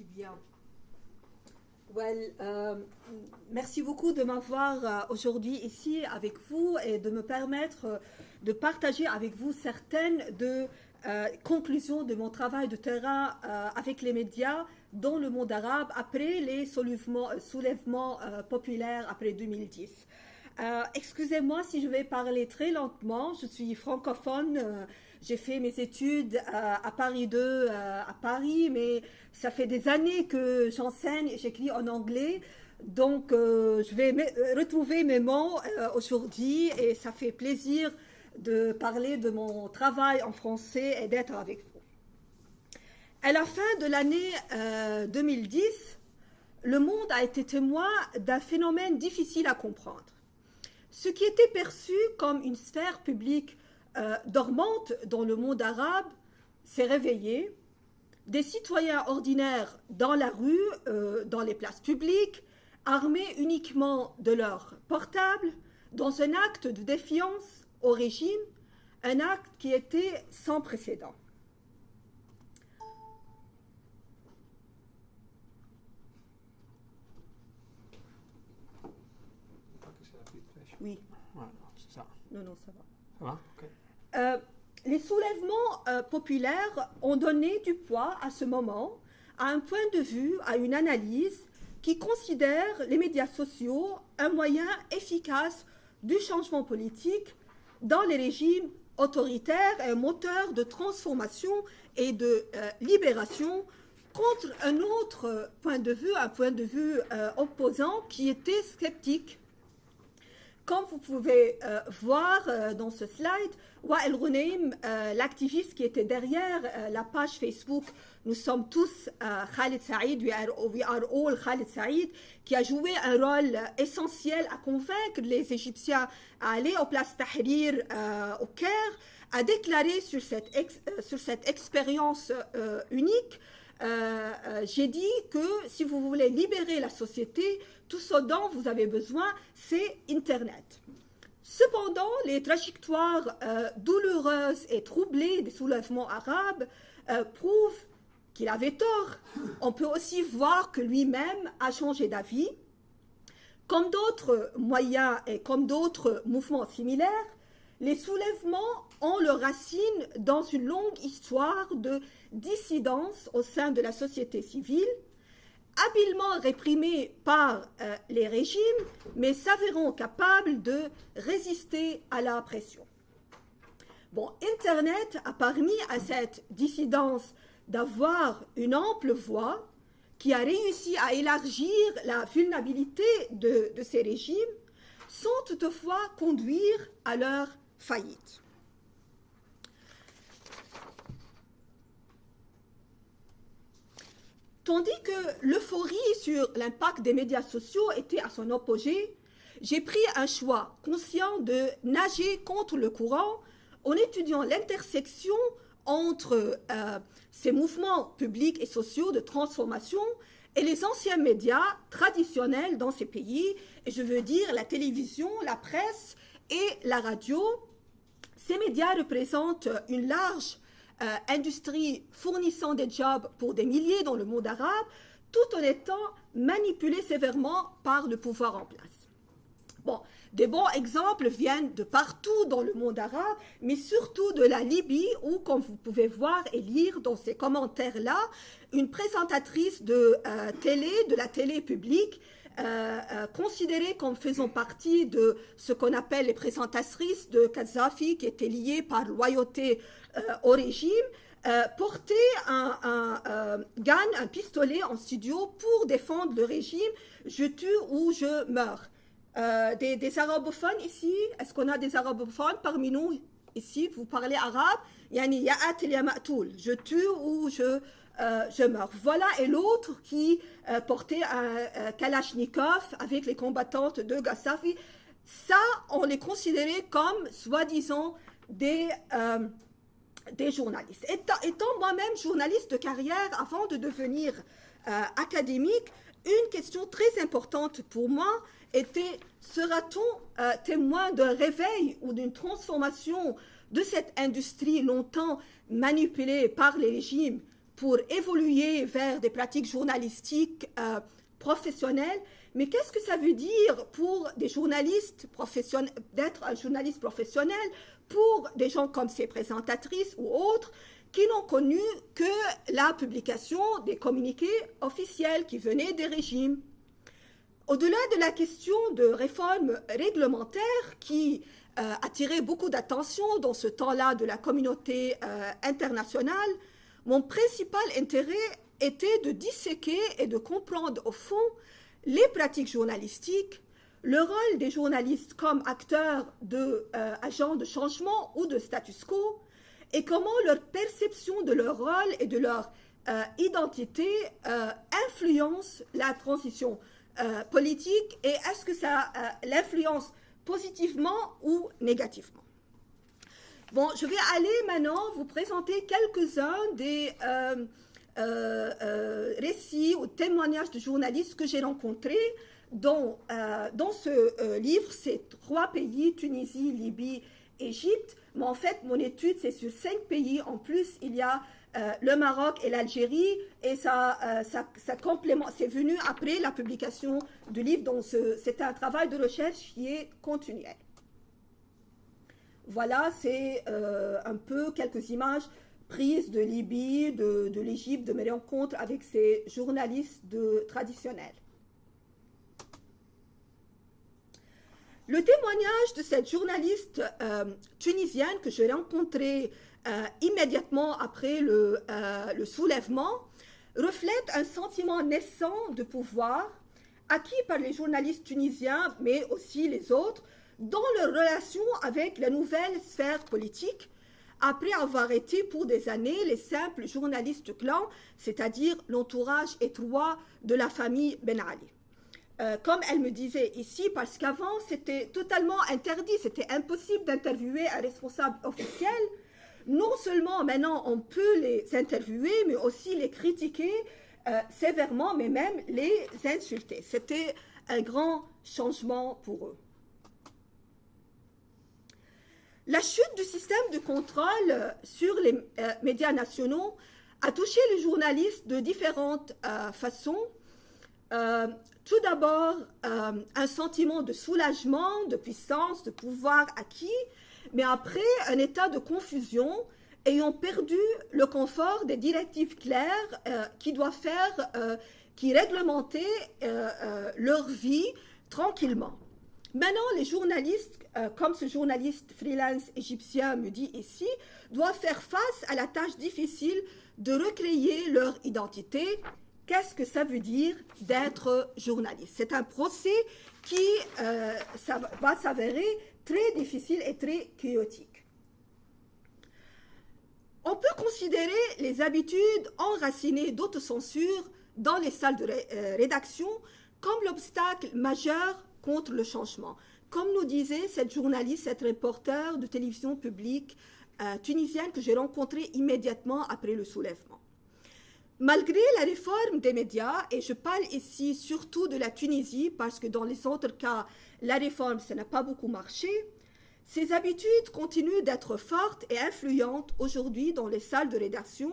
Merci bien. Merci beaucoup de m'avoir aujourd'hui ici avec vous et de me permettre de partager avec vous certaines conclusions de mon travail de terrain avec les médias dans le monde arabe après les soulèvements populaires après 2010. Excusez-moi si je vais parler très lentement, je suis francophone. J'ai fait mes études à Paris 2, à Paris, mais ça fait des années que j'enseigne et j'écris en anglais. Donc, je vais retrouver mes mots aujourd'hui et ça fait plaisir de parler de mon travail en français et d'être avec vous. À la fin de l'année 2010, le monde a été témoin d'un phénomène difficile à comprendre. Ce qui était perçu comme une sphère publique dormante dans le monde arabe s'est réveillée. Des citoyens ordinaires dans la rue, dans les places publiques, armés uniquement de leurs portables, dans un acte de défiance au régime, un acte qui était sans précédent. Oui. Voilà, c'est ça. Non, ça va. Ça va? Okay. Les soulèvements populaires ont donné du poids à ce moment à un point de vue, à une analyse qui considère les médias sociaux un moyen efficace du changement politique dans les régimes autoritaires et un moteur de transformation et de libération contre un autre point de vue, un point de vue opposant qui était sceptique. Comme vous pouvez voir dans ce slide, Wael Ghoneim, l'activiste qui était derrière la page Facebook « Nous sommes tous Khalid Saïd, we are all Khalid Saïd », qui a joué un rôle essentiel à convaincre les Égyptiens à aller aux places Tahrir au Caire, a déclaré sur cette expérience unique j'ai dit que si vous voulez libérer la société, tout ce dont vous avez besoin, c'est Internet. Cependant, les trajectoires douloureuses et troublées des soulèvements arabes prouvent qu'il avait tort. On peut aussi voir que lui-même a changé d'avis. Comme d'autres moyens et comme d'autres mouvements similaires, les soulèvements ont leurs racines dans une longue histoire de dissidence au sein de la société civile, habilement réprimés par les régimes, mais s'avérant capables de résister à la pression. Bon, Internet a permis à cette dissidence d'avoir une ample voix qui a réussi à élargir la vulnérabilité de ces régimes sans toutefois conduire à leur faillite. Tandis que l'euphorie sur l'impact des médias sociaux était à son apogée, j'ai pris un choix conscient de nager contre le courant en étudiant l'intersection entre ces mouvements publics et sociaux de transformation et les anciens médias traditionnels dans ces pays, et je veux dire la télévision, la presse et la radio. Ces médias représentent une large industrie fournissant des jobs pour des milliers dans le monde arabe, tout en étant manipulés sévèrement par le pouvoir en place. Bon, des bons exemples viennent de partout dans le monde arabe, mais surtout de la Libye, où, comme vous pouvez voir et lire dans ces commentaires-là, une présentatrice de la télé publique, considérée comme faisant partie de ce qu'on appelle les présentatrices de Kadhafi, qui étaient liées par loyauté au régime, portait un gun, un pistolet en studio pour défendre le régime. Je tue ou je meurs. Des arabophones ici, est-ce qu'on a des arabophones parmi nous ici? Vous parlez arabe? Yani ya'at ya ma'toul, je tue ou je meurs. Voilà, et l'autre qui portait un Kalachnikov avec les combattantes de Gaddafi. Ça, on les considérait comme soi-disant des journalistes. Étant moi-même journaliste de carrière avant de devenir académique, une question très importante pour moi était: sera-t-on témoin d'un réveil ou d'une transformation de cette industrie longtemps manipulée par les régimes pour évoluer vers des pratiques journalistiques professionnelles. Mais qu'est-ce que ça veut dire pour des journalistes professionnels, d'être un journaliste professionnel, pour des gens comme ces présentatrices ou autres, qui n'ont connu que la publication des communiqués officiels qui venaient des régimes. Au-delà de la question de réforme réglementaire qui attirait beaucoup d'attention dans ce temps-là de la communauté internationale, mon principal intérêt était de disséquer et de comprendre au fond les pratiques journalistiques, le rôle des journalistes comme acteurs agents de changement ou de status quo, et comment leur perception de leur rôle et de leur identité influence la transition politique, et est-ce que ça l'influence positivement ou négativement. Bon, je vais aller maintenant vous présenter quelques-uns des récits ou témoignages de journalistes que j'ai rencontrés dans ce livre. C'est 3 pays, Tunisie, Libye, Égypte. Mais en fait, mon étude, c'est sur 5 pays. En plus, il y a le Maroc et l'Algérie, et ça complémente. C'est venu après la publication du livre, donc c'est un travail de recherche qui est continuel. Voilà, c'est un peu quelques images prises de Libye, de l'Égypte, de mes rencontres avec ces journalistes traditionnels. Le témoignage de cette journaliste tunisienne que j'ai rencontrée immédiatement après le soulèvement reflète un sentiment naissant de pouvoir acquis par les journalistes tunisiens, mais aussi les autres, dans leur relation avec la nouvelle sphère politique, après avoir été pour des années les simples journalistes clan, c'est-à-dire l'entourage étroit de la famille Ben Ali. Comme elle me disait ici, parce qu'avant c'était totalement interdit, c'était impossible d'interviewer un responsable officiel. Non seulement maintenant on peut les interviewer, mais aussi les critiquer sévèrement, mais même les insulter. C'était un grand changement pour eux. La chute du système de contrôle sur les médias nationaux a touché les journalistes de différentes façons. Tout d'abord, un sentiment de soulagement, de puissance, de pouvoir acquis, mais après, un état de confusion, ayant perdu le confort des directives claires qui réglementaient leur vie tranquillement. Maintenant, les journalistes, comme ce journaliste freelance égyptien me dit ici, doivent faire face à la tâche difficile de recréer leur identité. Qu'est-ce que ça veut dire d'être journaliste? C'est un procès qui va s'avérer très difficile et très chaotique. On peut considérer les habitudes enracinées d'autocensure dans les salles de rédaction comme l'obstacle majeur contre le changement. Comme nous disait cette journaliste, cette reporter de télévision publique tunisienne que j'ai rencontrée immédiatement après le soulèvement. Malgré la réforme des médias, et je parle ici surtout de la Tunisie, parce que dans les autres cas, la réforme, ça n'a pas beaucoup marché, ces habitudes continuent d'être fortes et influentes aujourd'hui dans les salles de rédaction,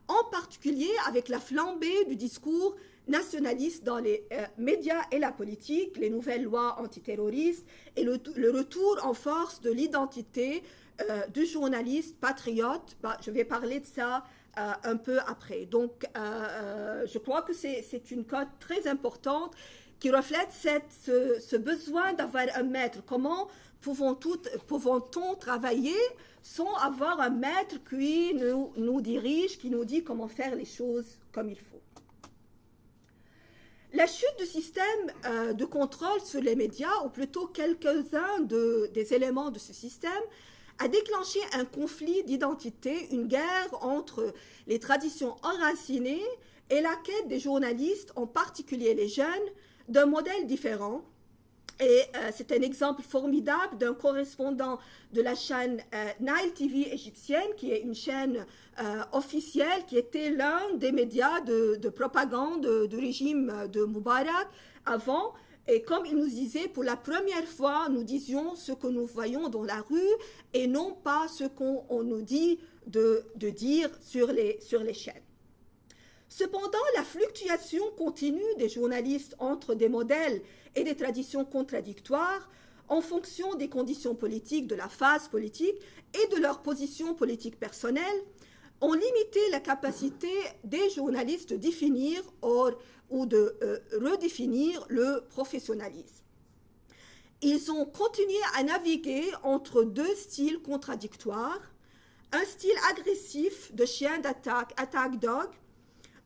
en particulier avec la flambée du discours nationaliste dans les médias et la politique, les nouvelles lois antiterroristes et le retour en force de l'identité du journaliste patriote. Je vais parler de ça un peu après. Donc, je crois que c'est une cote très importante qui reflète ce besoin d'avoir un maître. Comment pouvons-on travailler sans avoir un maître qui nous dirige, qui nous dit comment faire les choses comme il faut? La chute du système de contrôle sur les médias, ou plutôt quelques-uns des éléments de ce système, a déclenché un conflit d'identité, une guerre entre les traditions enracinées et la quête des journalistes, en particulier les jeunes, d'un modèle différent. Et c'est un exemple formidable d'un correspondant de la chaîne Nile TV égyptienne, qui est une chaîne officielle, qui était l'un des médias de propagande du régime de Moubarak avant. Et comme il nous disait, pour la première fois, nous disions ce que nous voyons dans la rue et non pas ce qu'on nous dit de dire sur les chaînes. Cependant, la fluctuation continue des journalistes entre des modèles et des traditions contradictoires en fonction des conditions politiques, de la phase politique et de leur position politique personnelle, ont limité la capacité des journalistes de définir ou de redéfinir le professionnalisme. Ils ont continué à naviguer entre deux styles contradictoires, un style agressif de chien d'attaque, attack dog,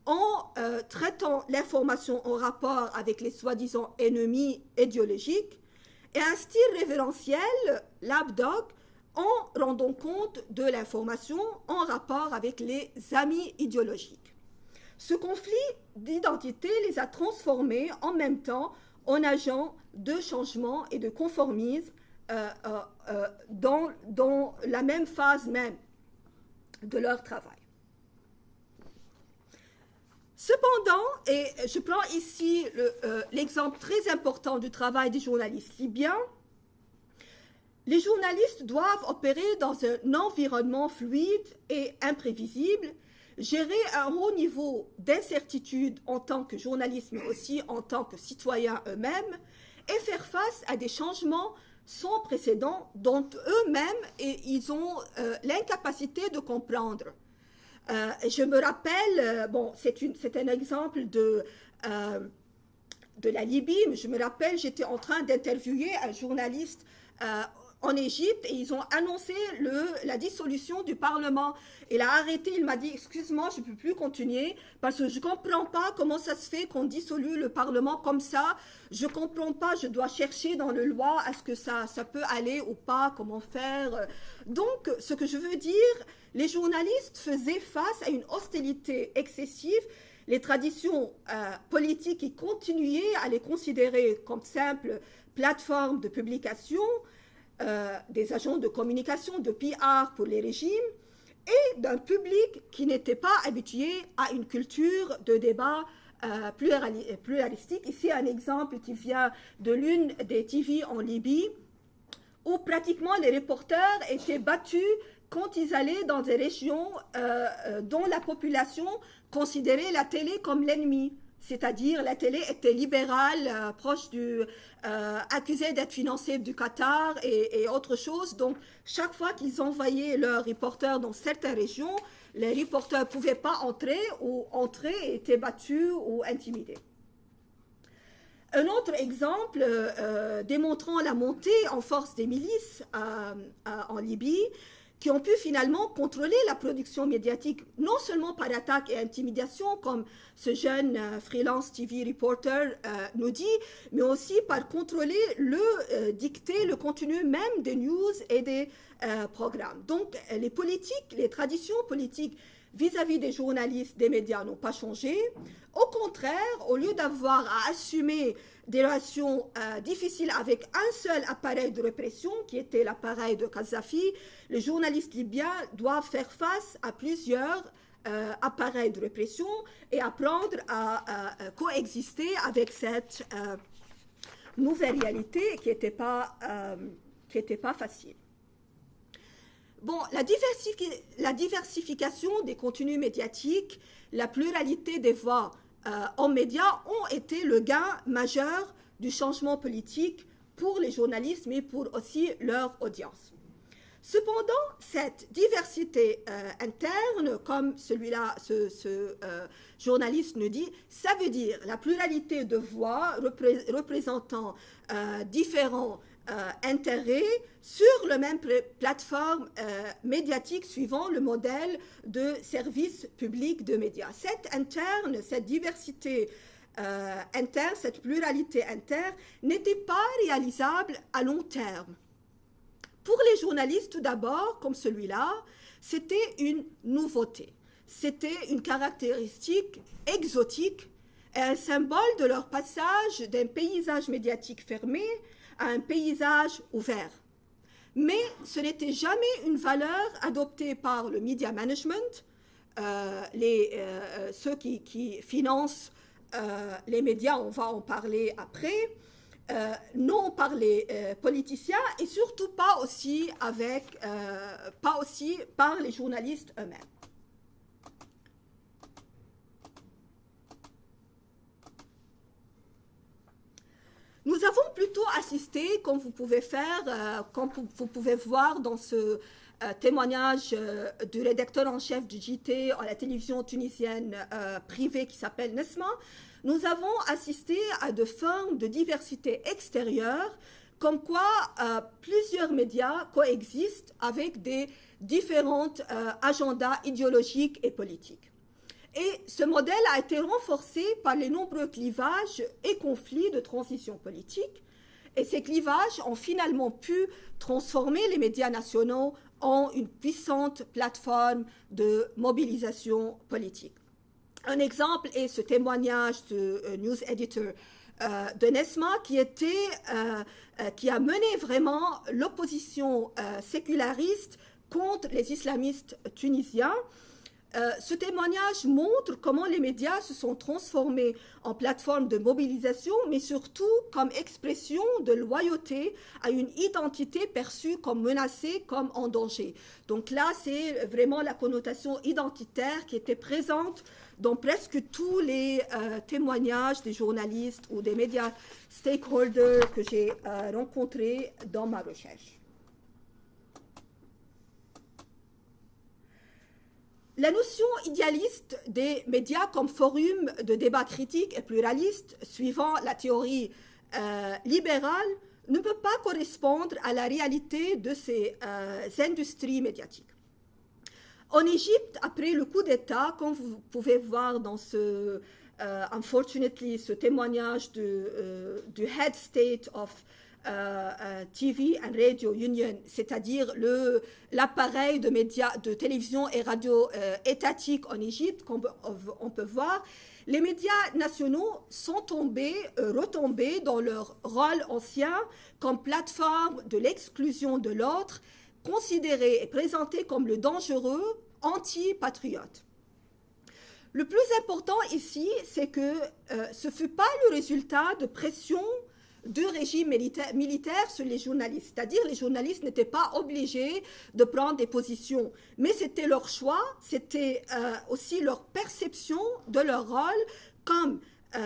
en traitant l'information en rapport avec les soi-disant ennemis idéologiques, et un style révérentiel, lapdog, en rendant compte de l'information en rapport avec les amis idéologiques. Ce conflit d'identité les a transformés en même temps en agents de changement et de conformisme dans la même phase même de leur travail. Cependant, et je prends ici l'exemple très important du travail des journalistes libyens, les journalistes doivent opérer dans un environnement fluide et imprévisible, gérer un haut niveau d'incertitude en tant que journalistes, mais aussi en tant que citoyens eux-mêmes, et faire face à des changements sans précédent dont eux-mêmes ils ont l'incapacité de comprendre. Je me rappelle, bon, c'est un exemple de la Libye, mais je me rappelle, j'étais en train d'interviewer un journaliste en Égypte et ils ont annoncé la dissolution du Parlement. Il a arrêté, il m'a dit « Excuse-moi, je ne peux plus continuer parce que je ne comprends pas comment ça se fait qu'on dissolue le Parlement comme ça. Je ne comprends pas, je dois chercher dans le loi, est-ce que ça peut aller ou pas, comment faire. » Donc, ce que je veux dire, les journalistes faisaient face à une hostilité excessive. Les traditions politiques qui continuaient à les considérer comme simples plateformes de publication, des agents de communication, de PR pour les régimes, et d'un public qui n'était pas habitué à une culture de débat pluralistique. Ici, un exemple qui vient de l'une des TV en Libye, où pratiquement les reporters étaient battus quand ils allaient dans des régions dont la population considérait la télé comme l'ennemi. C'est-à-dire la télé était libérale, proche accusée d'être financée du Qatar et autre chose. Donc, chaque fois qu'ils envoyaient leurs reporters dans certaines régions, les reporters ne pouvaient pas entrer ou entrer et étaient battus ou intimidés. Un autre exemple démontrant la montée en force des milices en Libye, qui ont pu finalement contrôler la production médiatique, non seulement par attaque et intimidation, comme ce jeune freelance TV reporter nous dit, mais aussi par contrôler dicter le contenu même des news et des programmes. Donc, les politiques, les traditions politiques vis-à-vis des journalistes, des médias n'ont pas changé. Au contraire, au lieu d'avoir à assumer des relations difficiles avec un seul appareil de répression, qui était l'appareil de Kadhafi, les journalistes libyens doivent faire face à plusieurs appareils de répression et apprendre à coexister avec cette nouvelle réalité qui n'était pas facile. Bon, la diversification des contenus médiatiques, la pluralité des voix en médias ont été le gain majeur du changement politique pour les journalistes, mais pour aussi leur audience. Cependant, cette diversité interne, comme celui-là, ce journaliste nous dit, ça veut dire la pluralité de voix représentant différents intérêts sur la même plateforme médiatique suivant le modèle de service public de médias. Cette diversité interne, cette pluralité interne n'était pas réalisable à long terme. Pour les journalistes, tout d'abord, comme celui-là, c'était une nouveauté. C'était une caractéristique exotique et un symbole de leur passage d'un paysage médiatique fermé à un paysage ouvert. Mais ce n'était jamais une valeur adoptée par le media management, ceux qui financent les médias, on va en parler après, non par les politiciens et surtout pas aussi par les journalistes eux-mêmes. Nous avons plutôt assisté, comme vous pouvez comme vous pouvez voir dans ce témoignage du rédacteur en chef du JT à la télévision tunisienne privée qui s'appelle Nesma, nous avons assisté à de formes de diversité extérieure, comme quoi plusieurs médias coexistent avec des différents agendas idéologiques et politiques. Et ce modèle a été renforcé par les nombreux clivages et conflits de transition politique. Et ces clivages ont finalement pu transformer les médias nationaux en une puissante plateforme de mobilisation politique. Un exemple est ce témoignage de news editor de Nesma qui a mené vraiment l'opposition séculariste contre les islamistes tunisiens. Ce témoignage montre comment les médias se sont transformés en plateforme de mobilisation, mais surtout comme expression de loyauté à une identité perçue comme menacée, comme en danger. Donc là, c'est vraiment la connotation identitaire qui était présente dans presque tous les témoignages des journalistes ou des médias stakeholders que j'ai rencontrés dans ma recherche. La notion idéaliste des médias comme forum de débat critique et pluraliste, suivant la théorie libérale, ne peut pas correspondre à la réalité de ces industries médiatiques. En Égypte, après le coup d'État, comme vous pouvez voir dans ce, unfortunately, ce témoignage du Head State of TV and Radio Union, c'est-à-dire l'appareil de médias, de télévision et radio étatique en Égypte, qu'on peut voir, les médias nationaux sont retombés dans leur rôle ancien comme plateforme de l'exclusion de l'autre, considérés et présentés comme le dangereux anti-patriote. Le plus important ici, c'est que ce ne fut pas le résultat de pression du régime militaire sur les journalistes. C'est-à-dire les journalistes n'étaient pas obligés de prendre des positions, mais c'était leur choix, c'était aussi leur perception de leur rôle comme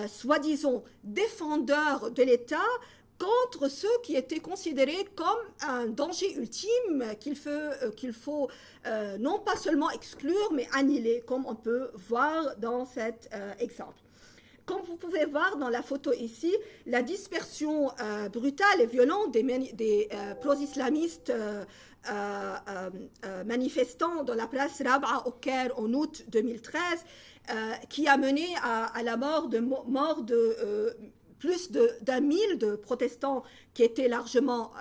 soi-disant défendeurs de l'État contre ceux qui étaient considérés comme un danger ultime qu'il faut non pas seulement exclure, mais annihiler, comme on peut voir dans cet exemple. Comme vous pouvez voir dans la photo ici, la dispersion brutale et violente des pro-islamistes manifestants dans la place Rab'a au Caire en août 2013, qui a mené à la mort de plus d'1 000 de protestants qui étaient largement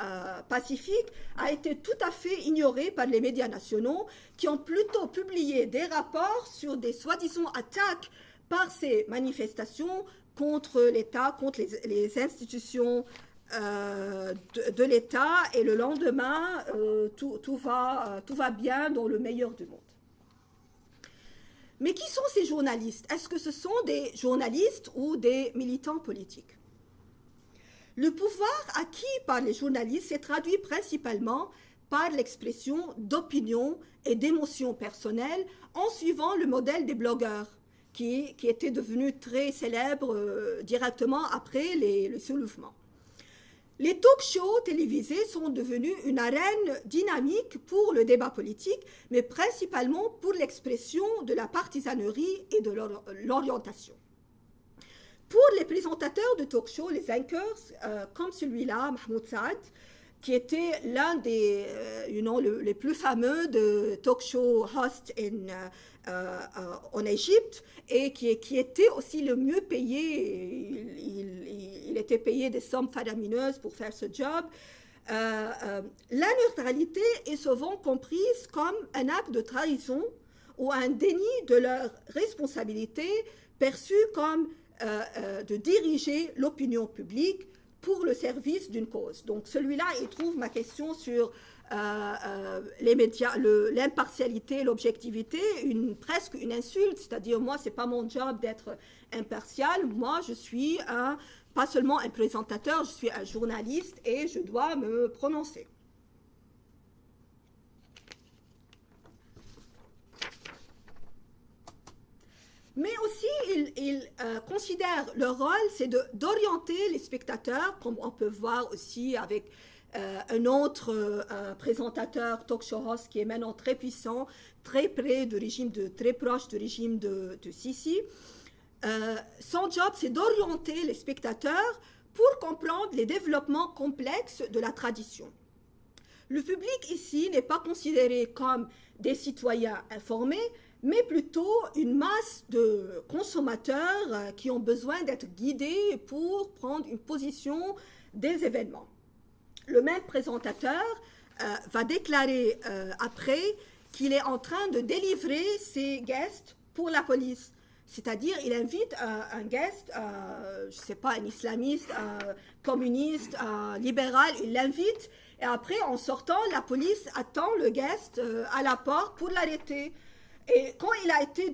pacifiques, a été tout à fait ignoré par les médias nationaux, qui ont plutôt publié des rapports sur des soi-disant attaques par ces manifestations contre l'État, contre les institutions de l'État, et le lendemain, tout va bien dans le meilleur du monde. Mais qui sont ces journalistes? Est-ce que ce sont des journalistes ou des militants politiques? Le pouvoir acquis par les journalistes s'est traduit principalement par l'expression d'opinions et d'émotions personnelles en suivant le modèle des blogueurs, qui était devenu très célèbre directement après le soulèvement. Les talk-shows télévisés sont devenus une arène dynamique pour le débat politique, mais principalement pour l'expression de la partisanerie et de l'orientation. Pour les présentateurs de talk-shows, les anchors, comme celui-là, Mahmoud Saad, qui était l'un des les plus fameux de talk-show hosts en Égypte, et qui était aussi le mieux payé. Il était payé des sommes faramineuses pour faire ce job. La neutralité est souvent comprise comme un acte de trahison ou un déni de leur responsabilité, perçue comme de diriger l'opinion publique pour le service d'une cause. Donc celui-là, il trouve ma question sur les médias, l'impartialité, l'objectivité, presque une insulte, c'est-à-dire moi, ce n'est pas mon job d'être impartial, moi je suis pas seulement un présentateur, je suis un journaliste et je dois me prononcer. Mais aussi, ils considèrent leur rôle, c'est d'orienter les spectateurs, comme on peut voir aussi avec un autre présentateur, talk show host, qui est maintenant très puissant, très près du régime, très proche du régime de Sisi. Son job, c'est d'orienter les spectateurs pour comprendre les développements complexes de la tradition. Le public ici n'est pas considéré comme des citoyens informés, mais plutôt une masse de consommateurs qui ont besoin d'être guidés pour prendre une position des événements. Le même présentateur va déclarer après qu'il est en train de délivrer ses guests pour la police. C'est-à-dire, il invite un guest, je ne sais pas, un islamiste, un communiste, un libéral, il l'invite, et après, en sortant, la police attend le guest à la porte pour l'arrêter. Et quand il a été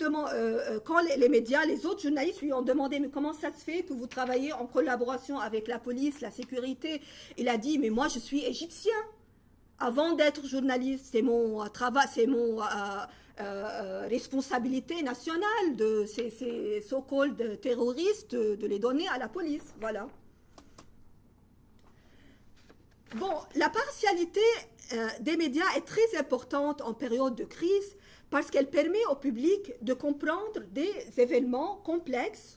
quand les médias, les autres journalistes lui ont demandé mais comment ça se fait que vous travaillez en collaboration avec la police, la sécurité, il a dit mais moi je suis égyptien. Avant d'être journaliste, c'est mon travail, c'est mon responsabilité nationale de ces so-called terroristes de les donner à la police. Voilà. Bon, la partialité des médias est très importante en période de crise parce qu'elle permet au public de comprendre des événements complexes.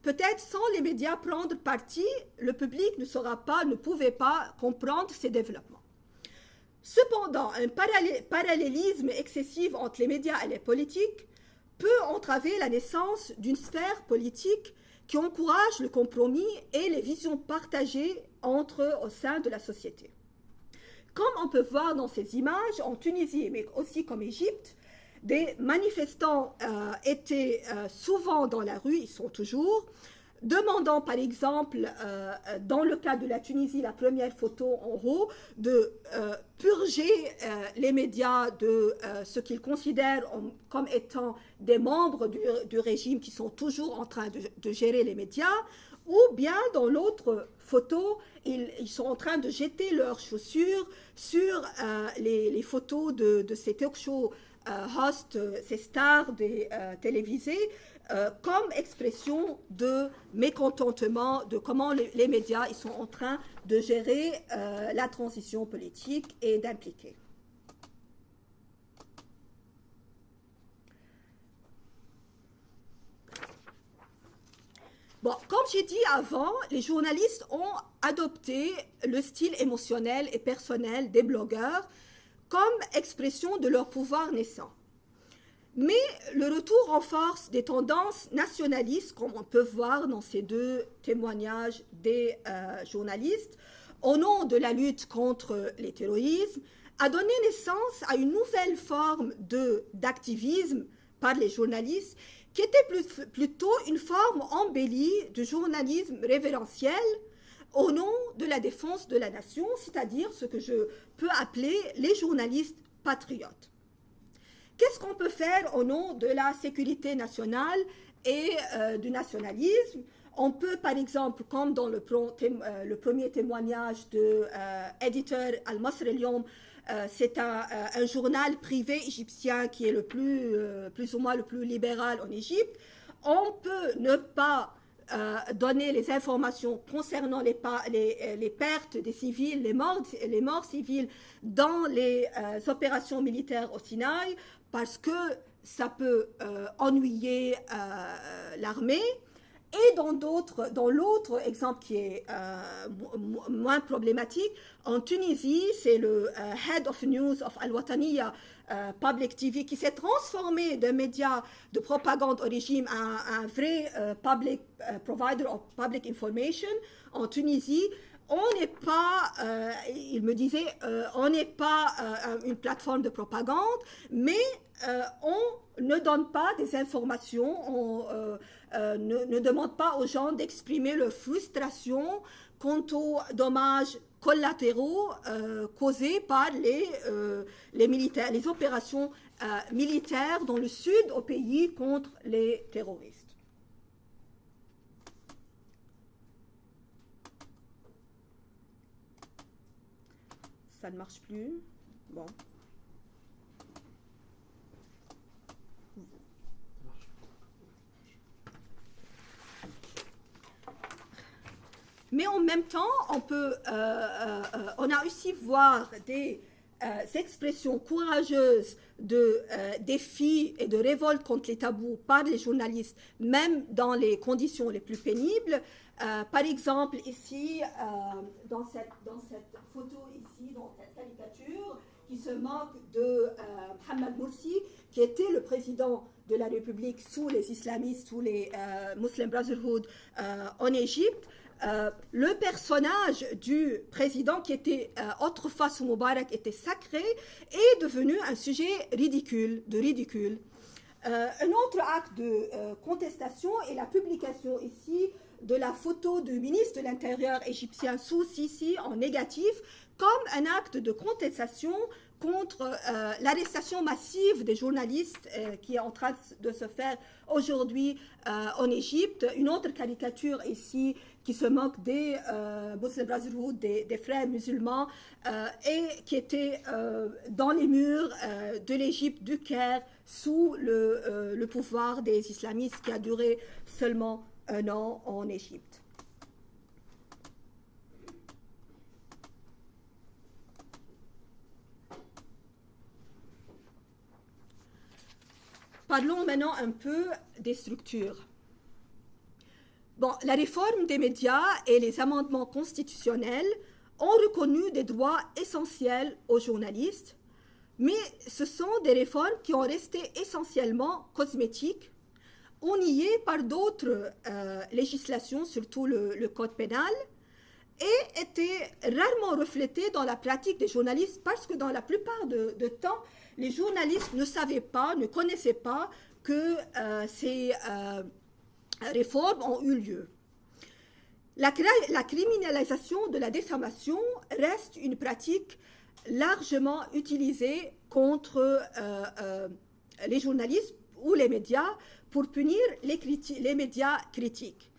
Peut-être sans les médias prendre parti, le public ne pouvait pas comprendre ces développements. Cependant, un parallélisme excessif entre les médias et les politiques peut entraver la naissance d'une sphère politique qui encourage le compromis et les visions partagées au sein de la société. Comme on peut voir dans ces images, en Tunisie, mais aussi comme Égypte, des manifestants étaient souvent dans la rue, ils sont toujours, demandant par exemple, dans le cas de la Tunisie, la première photo en haut, de purger les médias de ce qu'ils considèrent comme étant des membres du régime qui sont toujours en train de gérer les médias, ou bien dans l'autre photo, ils sont en train de jeter leurs chaussures sur les photos de ces talk show hosts, ces stars des télévisés, comme expression de mécontentement de comment les médias ils sont en train de gérer la transition politique et d'impliquer. Bon, comme j'ai dit avant, les journalistes ont adopté le style émotionnel et personnel des blogueurs comme expression de leur pouvoir naissant. Mais le retour en force des tendances nationalistes, comme on peut voir dans ces deux témoignages des journalistes, au nom de la lutte contre les terrorismes, a donné naissance à une nouvelle forme d'activisme par les journalistes qui était plutôt une forme embellie de journalisme révérentiel au nom de la défense de la nation, c'est-à-dire ce que je peux appeler les journalistes patriotes. Qu'est-ce qu'on peut faire au nom de la sécurité nationale et du nationalisme? On peut, par exemple, comme dans le premier témoignage de éditeur Al-Masr al-Yom, c'est un journal privé égyptien qui est plus ou moins le plus libéral en Égypte. On peut ne pas donner les informations concernant les pertes des civils, les morts civiles dans les opérations militaires au Sinaï, parce que ça peut ennuyer l'armée. Et dans l'autre exemple qui est moins problématique, en Tunisie, c'est le Head of News of Al-Wataniya Public TV qui s'est transformé d'un média de propagande au régime à un vrai public provider of public information en Tunisie. On n'est pas, il me disait, on n'est pas une plateforme de propagande, mais on ne donne pas des informations, on ne demande pas aux gens d'exprimer leur frustration quant aux dommages collatéraux causés par les militaires, les opérations militaires dans le sud au pays contre les terroristes. Ça ne marche plus. Bon. Mais en même temps, on a aussi voir des expressions courageuses de défis et de révolte contre les tabous par les journalistes, même dans les conditions les plus pénibles. Par exemple, ici, dans cette photo, ici, dans cette caricature, qui se moque de Mohamed Morsi, qui était le président de la République sous les islamistes, sous les Muslim Brotherhood en Égypte. Le personnage du président, qui était autrefois sous Moubarak, était sacré, est devenu un sujet ridicule. Un autre acte de contestation est la publication ici de la photo du ministre de l'Intérieur égyptien sous Sisi en négatif, comme un acte de contestation contre l'arrestation massive des journalistes qui est en train de se faire aujourd'hui en Égypte. Une autre caricature ici qui se moque des Muslim Brotherhood, des frères musulmans, et qui était dans les murs de l'Égypte, du Caire, sous le pouvoir des islamistes qui a duré seulement un an en Égypte. Parlons maintenant un peu des structures. Bon, la réforme des médias et les amendements constitutionnels ont reconnu des droits essentiels aux journalistes, mais ce sont des réformes qui ont resté essentiellement cosmétiques ou niées par d'autres législations, surtout le code pénal, et étaient rarement reflétées dans la pratique des journalistes parce que dans la plupart de temps, les journalistes ne savaient pas, ne connaissaient pas que ces réformes ont eu lieu. La criminalisation de la diffamation reste une pratique largement utilisée contre les journalistes ou les médias pour punir les médias critiques.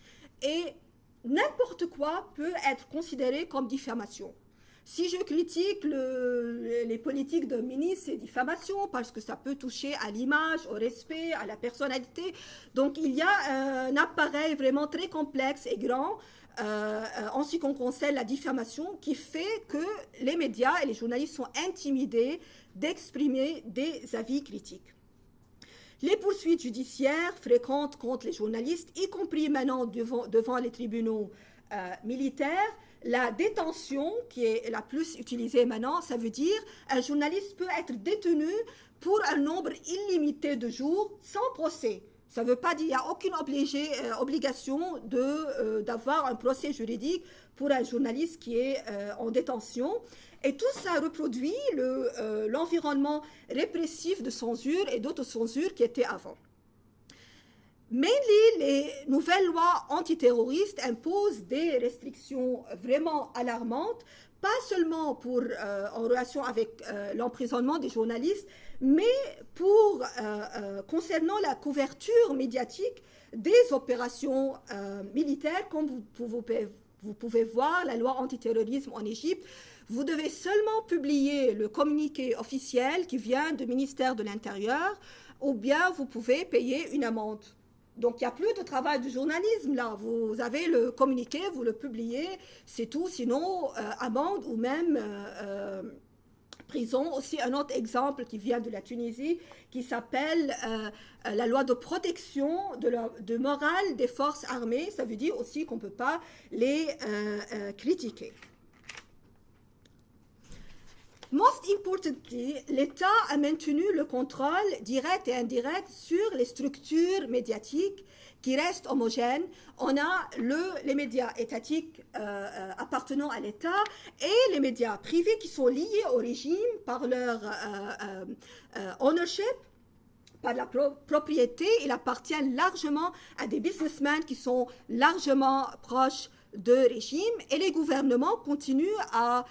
Et n'importe quoi peut être considéré comme diffamation. Si je critique les politiques d'un ministre, c'est diffamation parce que ça peut toucher à l'image, au respect, à la personnalité. Donc il y a un appareil vraiment très complexe et grand en ce qui concerne la diffamation qui fait que les médias et les journalistes sont intimidés d'exprimer des avis critiques. Les poursuites judiciaires fréquentes contre les journalistes, y compris maintenant devant les tribunaux militaires, la détention, qui est la plus utilisée maintenant, ça veut dire un journaliste peut être détenu pour un nombre illimité de jours sans procès. Ça ne veut pas dire qu'il n'y a aucune obligation d'avoir un procès juridique pour un journaliste qui est en détention. Et tout ça reproduit l'environnement répressif de censure et d'autocensure qui était avant. Mais les nouvelles lois antiterroristes imposent des restrictions vraiment alarmantes, pas seulement en relation avec l'emprisonnement des journalistes, mais concernant la couverture médiatique des opérations militaires. Comme vous pouvez voir, la loi antiterrorisme en Égypte, vous devez seulement publier le communiqué officiel qui vient du ministère de l'Intérieur, ou bien vous pouvez payer une amende. Donc, il n'y a plus de travail de journalisme, là. Vous avez le communiqué, vous le publiez, c'est tout. Sinon, amende ou même prison. Aussi, un autre exemple qui vient de la Tunisie, qui s'appelle la loi de protection de morale des forces armées. Ça veut dire aussi qu'on ne peut pas les critiquer. Most importantly, l'État a maintenu le contrôle direct et indirect sur les structures médiatiques qui restent homogènes. On a les médias étatiques appartenant à l'État et les médias privés qui sont liés au régime par leur ownership, par la propriété. Ils appartiennent largement à des businessmen qui sont largement proches de régime, et les gouvernements continuent à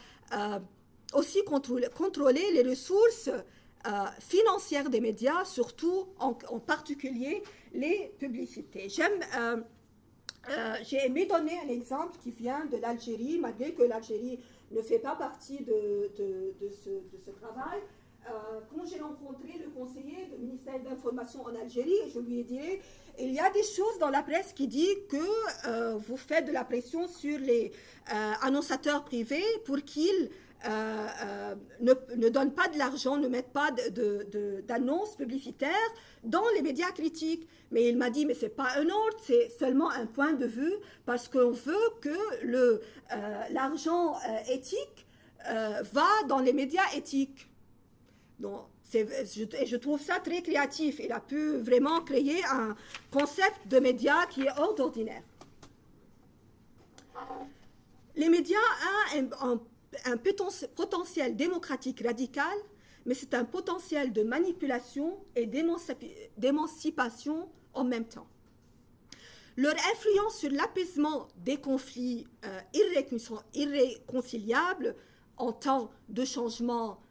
aussi contrôler les ressources financières des médias, surtout en particulier les publicités. J'ai aimé donner un exemple qui vient de l'Algérie, malgré que l'Algérie ne fait pas partie de ce travail. quand j'ai rencontré le conseiller du ministère d'information en Algérie, je lui ai dit, il y a des choses dans la presse qui disent que vous faites de la pression sur les annonciateurs privés pour qu'ils ne donnent pas de l'argent, ne mettent pas d'annonces publicitaires dans les médias critiques. Mais il m'a dit, mais ce n'est pas un ordre, c'est seulement un point de vue, parce qu'on veut que l'argent éthique va dans les médias éthiques. Donc, je trouve ça très créatif. Il a pu vraiment créer un concept de médias qui est hors d'ordinaire. Les médias ont un potentiel démocratique radical, mais c'est un potentiel de manipulation et d'émancipation en même temps. Leur influence sur l'apaisement des conflits irréconciliables en temps de changement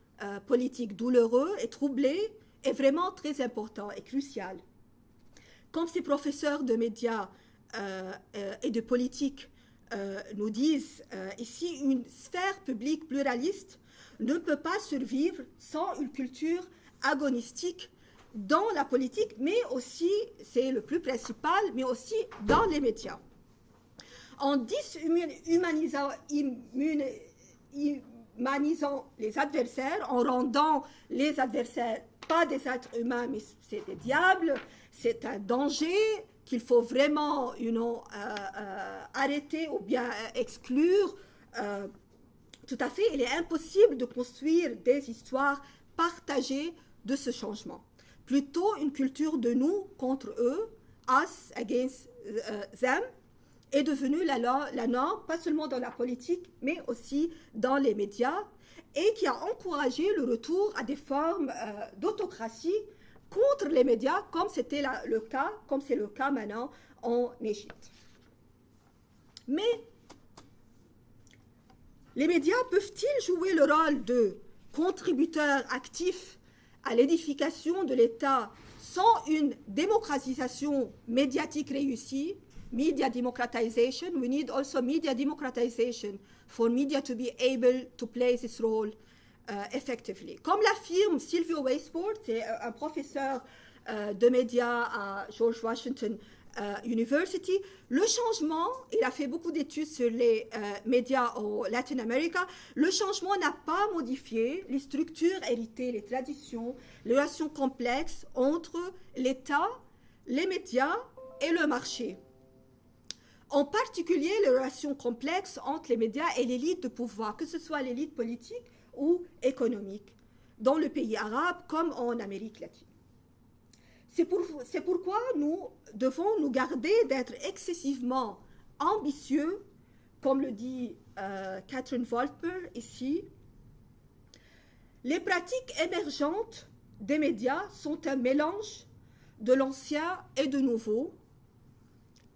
politique douloureux et troublé est vraiment très important et crucial. Comme ces professeurs de médias et de politique nous disent ici, une sphère publique pluraliste ne peut pas survivre sans une culture agonistique dans la politique, mais aussi, c'est le plus principal, mais aussi dans les médias. En déshumanisant les adversaires, en rendant les adversaires pas des êtres humains, mais c'est des diables, c'est un danger qu'il faut vraiment arrêter ou bien exclure. Tout à fait, il est impossible de construire des histoires partagées de ce changement. Plutôt une culture de nous contre eux, us against them, est devenue la norme, pas seulement dans la politique, mais aussi dans les médias, et qui a encouragé le retour à des formes d'autocratie contre les médias, comme c'était le cas, comme c'est le cas maintenant en Égypte. Mais les médias peuvent-ils jouer le rôle de contributeurs actifs à l'édification de l'État sans une démocratisation médiatique réussie? Media democratization, we need also media democratization for media to be able to play this role effectively. Comme l'affirme Silvio Weisbord, c'est un professeur de médias à George Washington University, le changement, il a fait beaucoup d'études sur les médias au Latin America, le changement n'a pas modifié les structures héritées, les traditions, les relations complexes entre l'État, les médias et le marché. En particulier, les relations complexes entre les médias et l'élite de pouvoir, que ce soit l'élite politique ou économique, dans le pays arabe comme en Amérique latine. C'est pourquoi nous devons nous garder d'être excessivement ambitieux, comme le dit Catherine Wolper ici. Les pratiques émergentes des médias sont un mélange de l'ancien et de nouveau,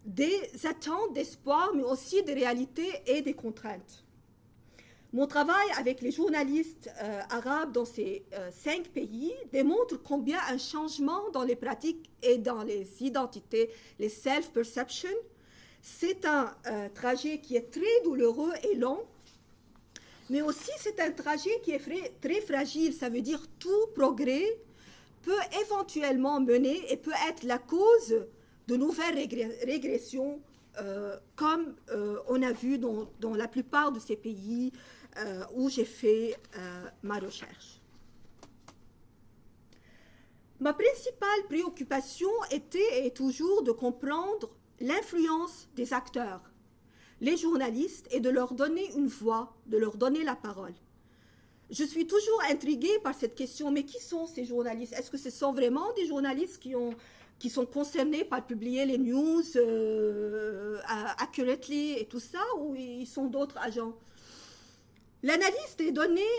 des attentes, d'espoir, mais aussi des réalités et des contraintes. Mon travail avec les journalistes arabes dans ces 5 pays démontre combien un changement dans les pratiques et dans les identités, les self-perception, c'est un trajet qui est très douloureux et long, mais aussi c'est un trajet qui est très fragile. Ça veut dire tout progrès peut éventuellement mener et peut être la cause de nouvelles régressions, comme on a vu dans la plupart de ces pays où j'ai fait ma recherche. Ma principale préoccupation était et est toujours de comprendre l'influence des acteurs, les journalistes, et de leur donner une voix, de leur donner la parole. Je suis toujours intriguée par cette question, mais qui sont ces journalistes? Est-ce que ce sont vraiment des journalistes qui sont concernés par publier les news accurately et tout ça, ou ils sont d'autres agents? L'analyse des données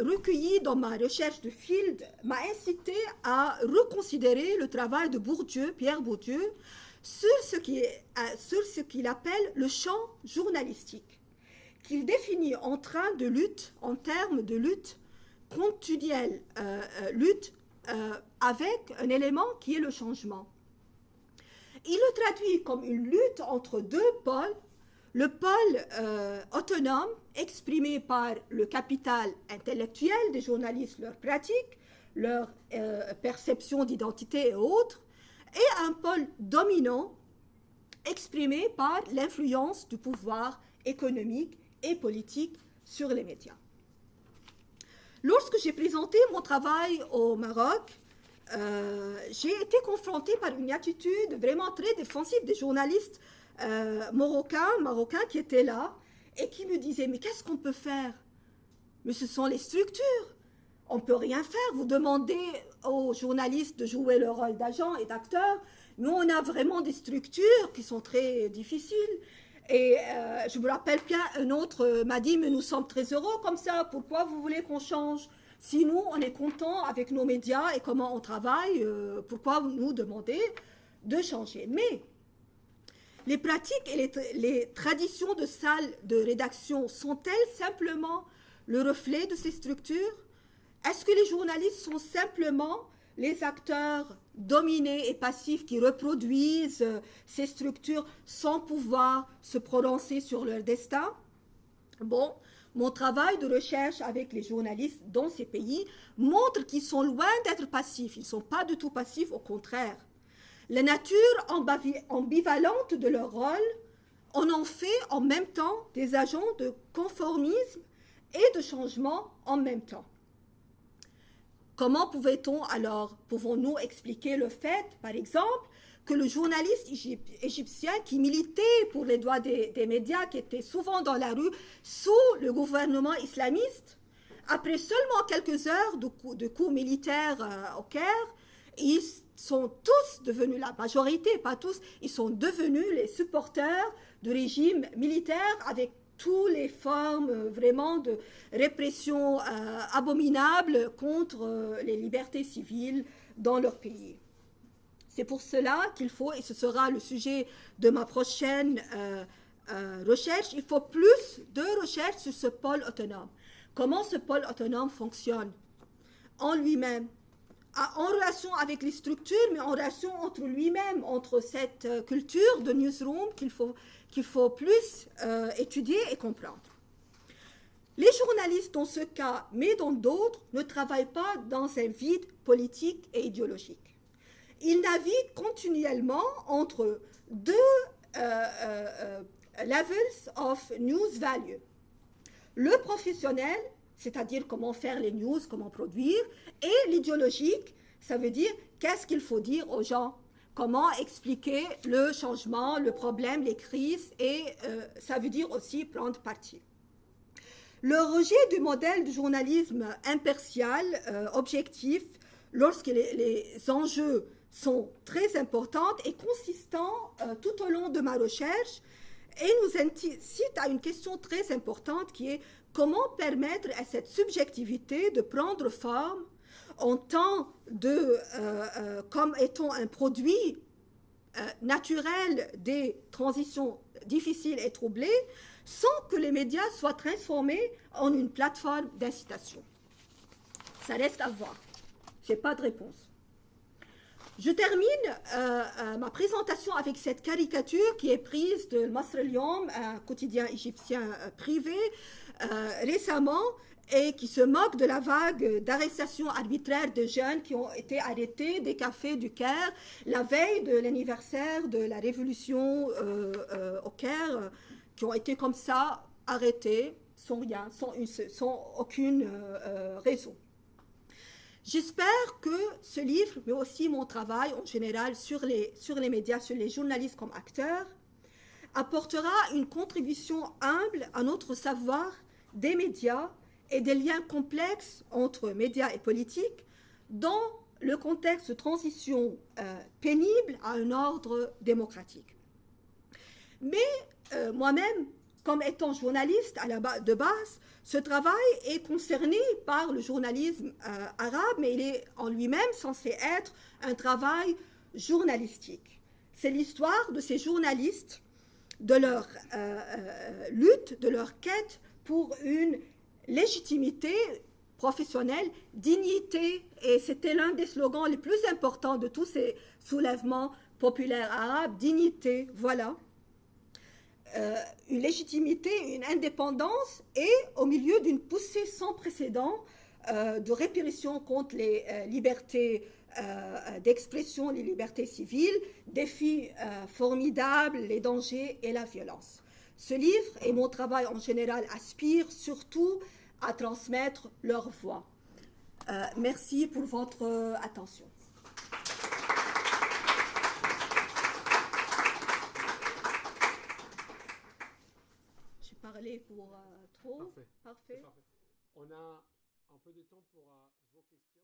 recueillies dans ma recherche de field m'a incité à reconsidérer le travail de Bourdieu, Pierre Bourdieu, sur ce qu'il appelle le champ journalistique, qu'il définit en termes de lutte continuelle, lutte avec un élément qui est le changement. Il le traduit comme une lutte entre deux pôles, le pôle autonome exprimé par le capital intellectuel des journalistes, leurs pratiques, leur perception d'identité et autres, et un pôle dominant exprimé par l'influence du pouvoir économique et politique sur les médias. Lorsque j'ai présenté mon travail au Maroc, j'ai été confrontée par une attitude vraiment très défensive des journalistes marocains qui étaient là et qui me disaient « Mais qu'est-ce qu'on peut faire? Mais ce sont les structures. On ne peut rien faire. Vous demandez aux journalistes de jouer le rôle d'agents et d'acteurs. Nous, on a vraiment des structures qui sont très difficiles. » Et je me rappelle bien, un autre m'a dit « Mais nous sommes très heureux comme ça. Pourquoi vous voulez qu'on change? Si nous, on est contents avec nos médias et comment on travaille, pourquoi nous demander de changer ?» Mais les pratiques et les traditions de salles de rédaction sont-elles simplement le reflet de ces structures? Est-ce que les journalistes sont simplement les acteurs dominés et passifs qui reproduisent ces structures sans pouvoir se prononcer sur leur destin? Bon, mon travail de recherche avec les journalistes dans ces pays montre qu'ils sont loin d'être passifs. Ils ne sont pas du tout passifs, au contraire. La nature ambivalente de leur rôle, on en fait en même temps des agents de conformisme et de changement en même temps. Comment pouvons-nous expliquer le fait, par exemple, que le journaliste égyptien qui militait pour les droits des médias, qui était souvent dans la rue sous le gouvernement islamiste, après seulement quelques heures de coups militaires au Caire, ils sont tous devenus, la majorité, pas tous, ils sont devenus les supporters du régime militaire avec toutes les formes vraiment de répression abominables contre les libertés civiles dans leur pays. C'est pour cela qu'il faut, et ce sera le sujet de ma prochaine recherche, il faut plus de recherche sur ce pôle autonome. Comment ce pôle autonome fonctionne en lui-même, en relation avec les structures, mais en relation entre lui-même, entre cette culture de newsroom qu'il faut plus étudier et comprendre. Les journalistes dans ce cas, mais dans d'autres, ne travaillent pas dans un vide politique et idéologique. Ils naviguent continuellement entre deux levels of news value. Le professionnel, c'est-à-dire comment faire les news, comment produire, et l'idéologique, ça veut dire qu'est-ce qu'il faut dire aux gens, comment expliquer le changement, le problème, les crises, et ça veut dire aussi prendre parti. Le rejet du modèle du journalisme impartial, objectif, lorsque les enjeux sont très importants et consistants tout au long de ma recherche, et nous incite à une question très importante qui est comment permettre à cette subjectivité de prendre forme en tant comme étant un produit naturel des transitions difficiles et troublées, sans que les médias soient transformés en une plateforme d'incitation. Ça reste à voir. Je n'ai pas de réponse. Je termine ma présentation avec cette caricature qui est prise de Masr al-Yom, un quotidien égyptien privé, récemment, et qui se moque de la vague d'arrestations arbitraires de jeunes qui ont été arrêtés des cafés du Caire la veille de l'anniversaire de la révolution au Caire, qui ont été comme ça arrêtés sans rien, sans aucune raison. J'espère que ce livre, mais aussi mon travail en général sur les médias, sur les journalistes comme acteurs, apportera une contribution humble à notre savoir des médias et des liens complexes entre médias et politique dans le contexte de transition pénible à un ordre démocratique. Mais moi-même, comme étant journaliste de base, ce travail est concerné par le journalisme arabe, mais il est en lui-même censé être un travail journalistique. C'est l'histoire de ces journalistes, de leur lutte, de leur quête pour une légitimité professionnelle, dignité, et c'était l'un des slogans les plus importants de tous ces soulèvements populaires arabes, dignité, voilà. une légitimité, une indépendance, et au milieu d'une poussée sans précédent de répression contre les libertés d'expression, les libertés civiles, défis formidables, les dangers et la violence. Ce livre et mon travail en général aspirent surtout à transmettre leur voix. Merci pour votre attention. J'ai parlé pour trop. Parfait. Parfait. On a un peu de temps pour vos questions.